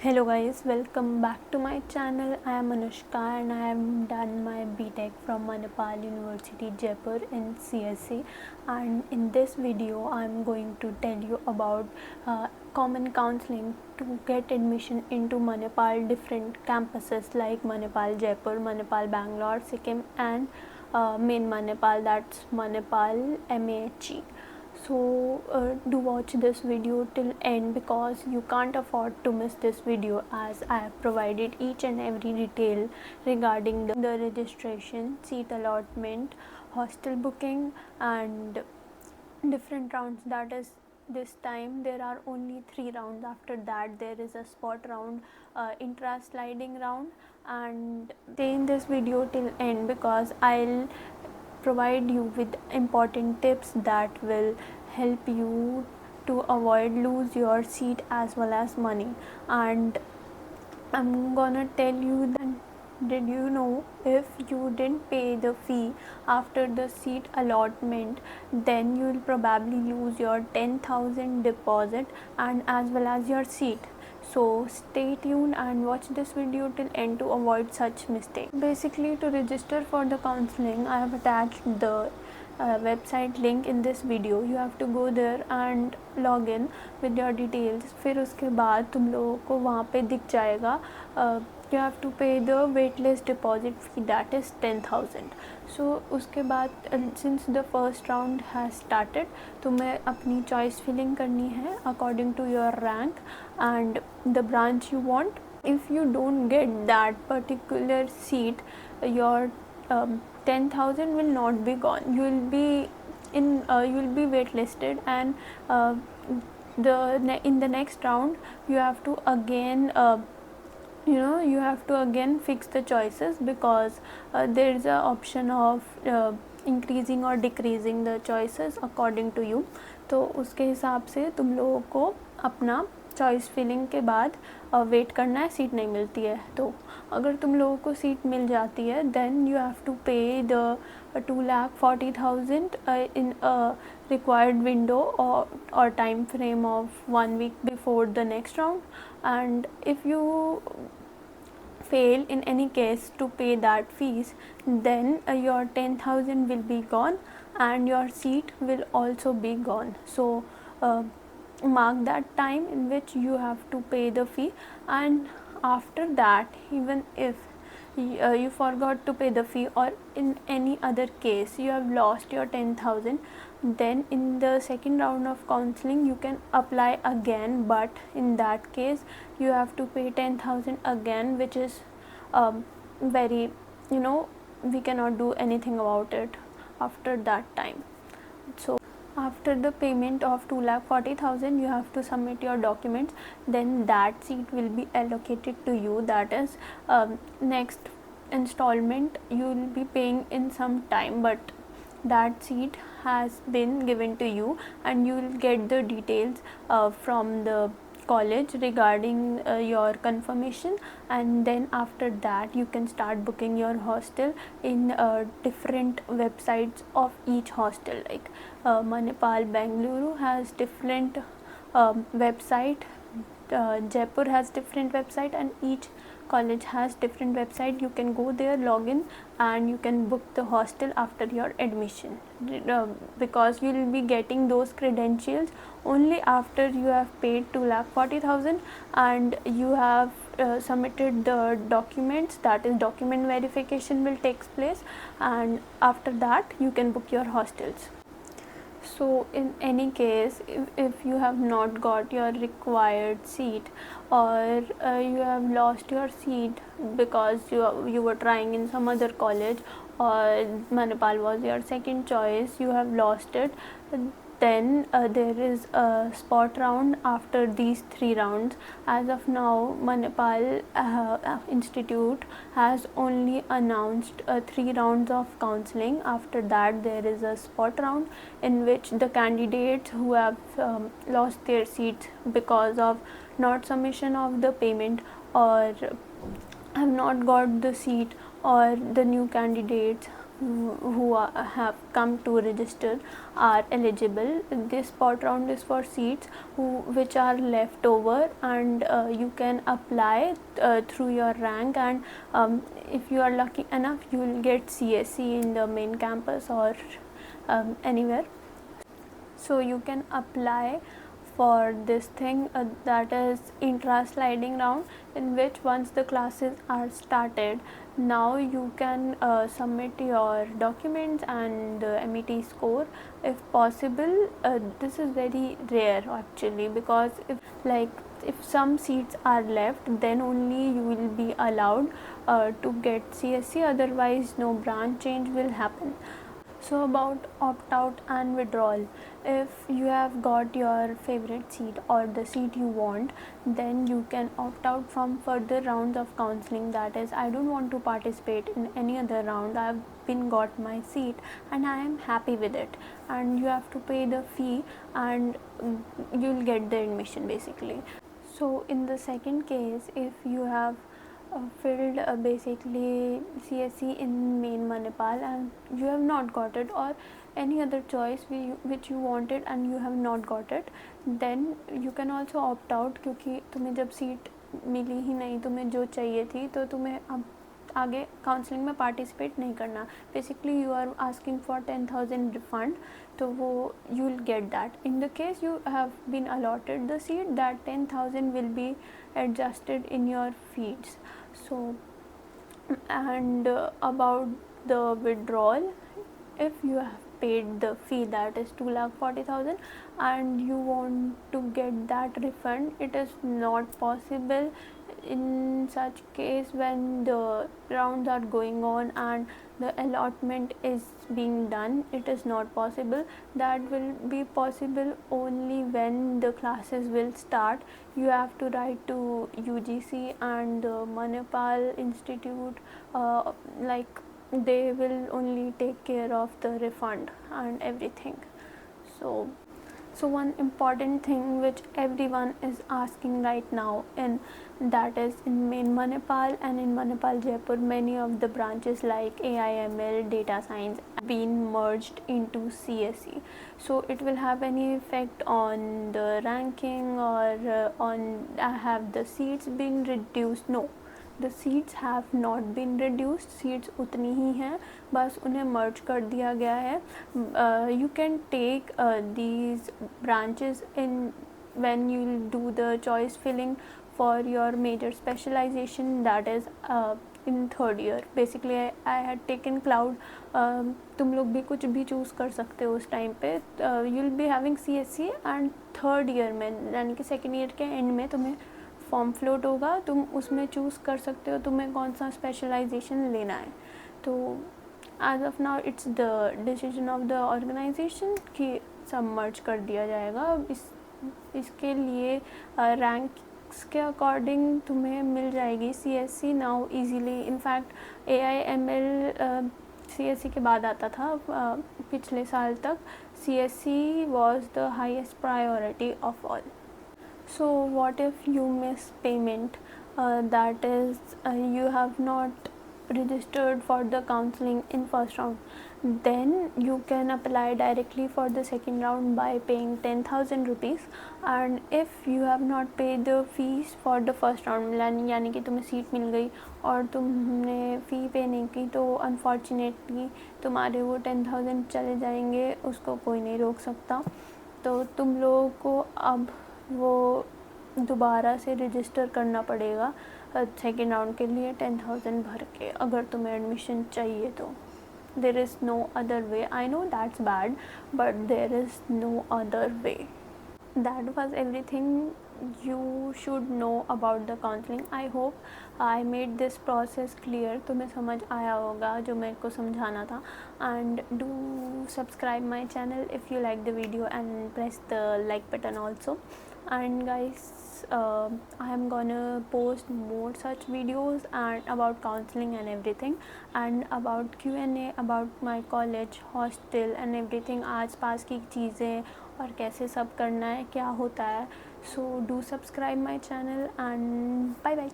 Hello guys, welcome back to my channel. I am Anushka and I have done my BTech from Manipal University Jaipur in CSE, and in this video I am going to tell you about common counseling to get admission into Manipal different campuses like Manipal Jaipur, Manipal Bangalore, Sikkim and main Manipal, that's Manipal MAHE. So do watch this video till end because you can't afford to miss this video, as I have provided each and every detail regarding the registration, seat allotment, hostel booking and different rounds. That is, this time there are only 3 rounds. After that there is a spot round, intra sliding round, and stay in this video till end because I'll provide you with important tips that will help you to avoid lose your seat as well as money. And I'm gonna tell you that, did you know, if you didn't pay the fee after the seat allotment, then you will probably lose your 10,000 deposit and as well as your seat. So stay tuned and watch this video till end to avoid such mistake. Basically, to register for the counseling, I have attached the website link in this video. You have to go there and log in with your details. फिर उसके बाद तुम लोगों को वहाँ पे दिख जाएगा you have to pay the waitlist deposit fee, that is 10,000. So उसके बाद since the first round has started, तुम्हें अपनी choice filling करनी है according to your rank and the branch you want. If you don't get that particular seat, your 10,000 will not be gone. You will be waitlisted, and in the next round you have to again you have to again fix the choices, because there is a option of increasing or decreasing the choices according to you. तो उसके हिसाब से तुम लोगों को अपना choice filling के बाद वेट करना है. सीट नहीं मिलती है तो अगर तुम लोगों को सीट मिल जाती है, देन यू हैव टू पे the 2,40,000 in a required window or time frame of 1 week before the next round. And if you fail in any case to pay that fees, then your 10,000 will be gone and your seat will also be gone. So mark that time in which you have to pay the fee, and after that, even if you forgot to pay the fee or in any other case you have lost your 10,000, then in the second round of counseling you can apply again, but in that case you have to pay 10,000 again, which is very, we cannot do anything about it after that time. So after the payment of 2,40,000 you have to submit your documents, then that seat will be allocated to you. That is, next installment you will be paying in some time, but that seat has been given to you and you will get the details from the college regarding your confirmation, and then after that you can start booking your hostel in different websites of each hostel. Like Manipal Bengaluru has different website, Jaipur has different website, and each college has different website. You can go there, log in, and you can book the hostel after your admission, because you will be getting those credentials only after you have paid 2,40,000 and you have submitted the documents. That is, document verification will take place, and after that you can book your hostels. So in any case, if you have not got your required seat, or you have lost your seat because you were trying in some other college, or Manipal was your second choice, you have lost it, then there is a spot round after these 3 rounds. As of now, Manipal Institute has only announced 3 rounds of counseling. After that there is a spot round in which the candidates who have lost their seats because of not submission of the payment, or have not got the seat, or the new candidates have come to register are eligible. This spot round is for seats which are left over, and you can apply through your rank, and if you are lucky enough you will get CSE in the main campus or anywhere. So you can apply for this thing, that is intra sliding round, in which once the classes are started, now you can submit your documents and MET score if possible. This is very rare actually, because if some seats are left, then only you will be allowed to get CSE, otherwise no branch change will happen. So about opt-out and withdrawal. If you have got your favorite seat or the seat you want, then you can opt out from further rounds of counseling. That is, I don't want to participate in any other round. I have been got my seat and I am happy with it. And you have to pay the fee and you'll get the admission basically. So in the second case, if you have filled basically CSE in main Manipal and you have not got it, or any other choice which you wanted and you have not got it, then you can also opt out, क्योंकि तुम्हें जब seat मिली ही नहीं, तुम्हें जो चाहिए थी, तो तुम्हें अब आगे काउंसलिंग में पार्टिसिपेट नहीं करना. Basically you are asking for 10,000 refund, तो वो you will get that. In the case you have been allotted the seat, that 10,000 will be adjusted in your fees. So and about the withdrawal, if you have paid the fee, that is 2,40,000, and you want to get that refund, it is not possible in such case when the rounds are going on and the allotment is being done. It is not possible. That will be possible only when the classes will start. You have to write to UGC and the Manipal Institute, like they will only take care of the refund and everything. So one important thing which everyone is asking right now, and that is in main Manipal and in Manipal Jaipur, many of the branches like AIML, data science been merged into CSE. So it will have any effect on the ranking or on have the seats been reduced? No, the seats have not been reduced. Seats उतनी ही हैं, बस उन्हें merge कर दिया गया है. You can take these branches in when you do the choice filling for your major specialization, that is in third year. Basically I had taken cloud. तुम लोग भी कुछ भी चूज़ कर सकते हो उस टाइम पे. You will be having CSE and third year में, यानी कि सेकेंड ईयर के एंड में तुम्हें फॉर्म फ्लोट होगा, तुम उसमें चूज़ कर सकते हो तुम्हें कौन सा स्पेशलाइजेशन लेना है. तो as of now it's the decision of the organisation कि सब मर्ज कर दिया जाएगा. इसके लिए रैंक्स के अकॉर्डिंग तुम्हें मिल जाएगी CSE now easily. In fact AIML CSE के बाद आता था. पिछले साल तक CSE was the highest priority of all. So what if you miss payment, that is you have not registered for the counseling in first round, then you can apply directly for the second round by paying 10,000 rupees. And if you have not paid the fees for the first round, यानी कि तुम्हें seat मिल गई और तुमने फ़ी पे नहीं की, तो अनफॉर्चुनेटली तुम्हारे वो 10,000 चले जाएंगे, उसको कोई नहीं रोक सकता. तो तुम लोगों को अब वो दोबारा से रजिस्टर करना पड़ेगा सेकेंड राउंड के लिए 10,000 भर के, अगर तुम्हें एडमिशन चाहिए तो. There is no other way. I know that's bad, but there is no other way. That was everything you should know about the counseling. I hope I made this process clear. तुम्हें समझ आया होगा जो मेरे को समझाना था. And do subscribe my channel if you like the video and press the like button also. And guys, I am gonna post more such videos and about counseling and everything, and about Q&A about my college, hostel and everything. आस पास की चीज़ें और कैसे सब करना है, क्या होता है. So do subscribe my channel and bye bye.